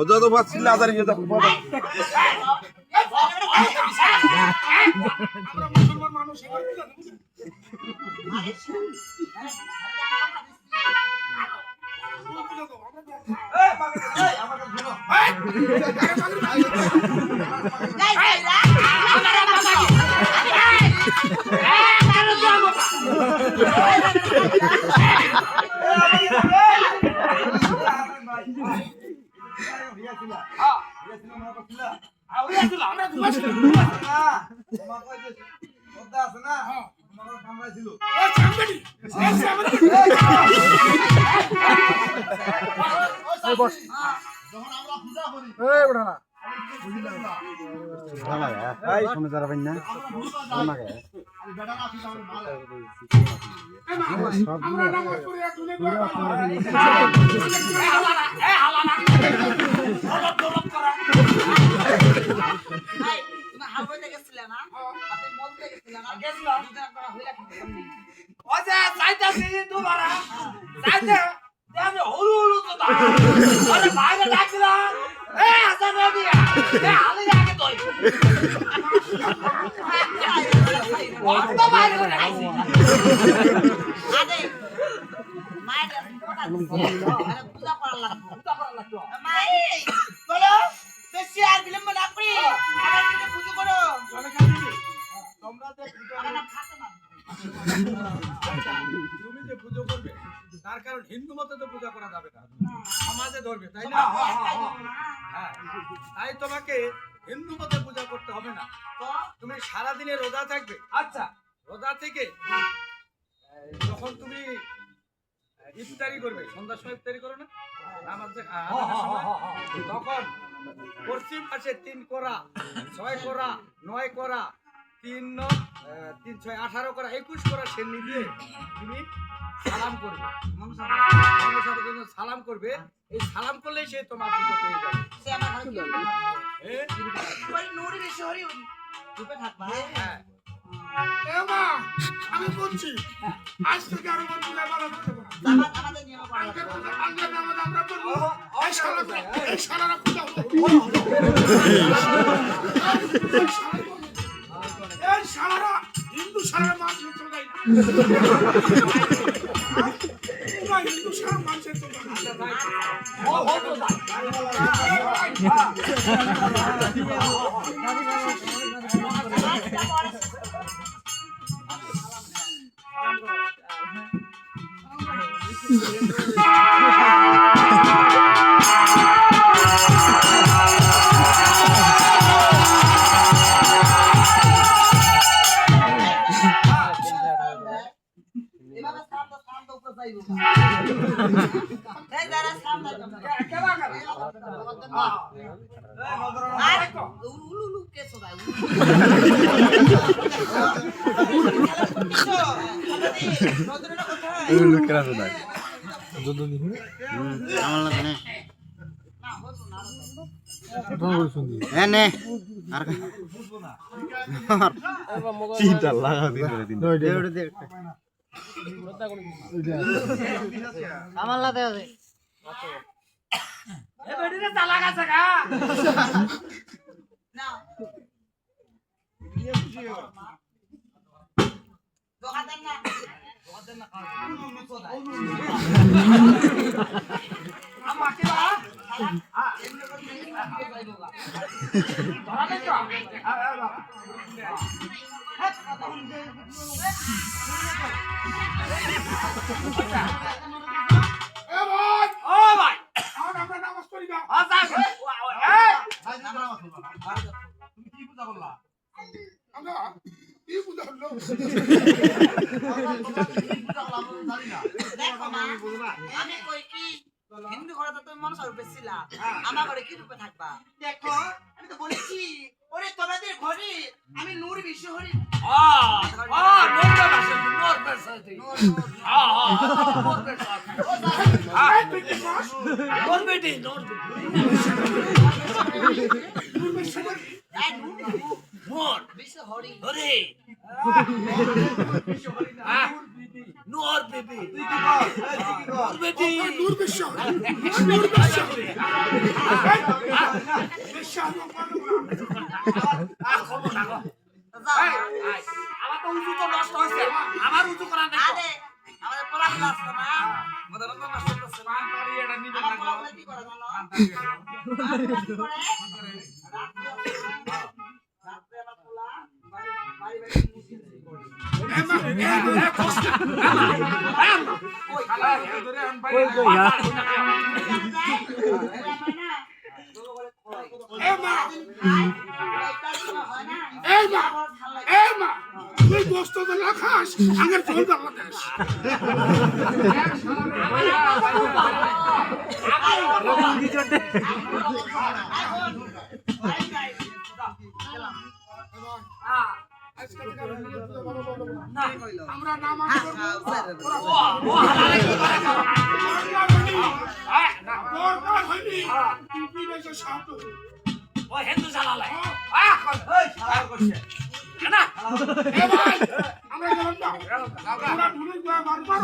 যত পাচ্ছিল আদারি যত তার কারণ হিন্দু মতে তো পূজা করা যাবে না, সমাজে ধরবে, তাই না? তাই তোমাকে হিন্দু মতে পূজা করতে হবে না, তুমি সারাদিনে রোজা থাকবে। আচ্ছা, রোজা থেকে যখন তুমি ইফতারি করবে, সন্ধ্যার সময় ইফতারি করো না, তখন পশ্চিম পাশে 3 কোরা 6 কোরা 9 কোরা 3 3 6 18 কোরা 21 কোরা সেন্নি দিয়ে তুমি সালাম করবে, মানুষের জন্য সালাম করবে। এই সালাম করলেই সে তোমার পুজো পেয়ে যাবে। আমি বলছি আজ থেকে আরো সারারা হিন্দু সারা মাছ হিন্দু সারা মানুষের হিন্দু ঘরে তো তুমি মনসা রূপে ছিলা আমার ঘরে কি রূপে থাকবা দেখো আমি তো বলেছি ওরে তোমাদের ঘরে আমি নূর বিশ্ব হরি नूर बेबी নূর বেটি নূর বিশ্ব আমার তো উজু তো নষ্ট হয়েছে আমার উজু করা নাই আরে আমাদের পোলা ক্লাস না আমাদের রন্ধন নষ্ট করতেছে না আমার পোলা কি করে জানো রাতে আমার পোলা বাড়ি মুসিল তুই গোস্ত না খাস আগের চল বাংলাদেশ আমরা নামাজ দরকার হয়নি তুই বেশি সাহায্য ও হিন্দু জালালাই না আমরা গেলাম না আমরা ঢুলে যায় মারবার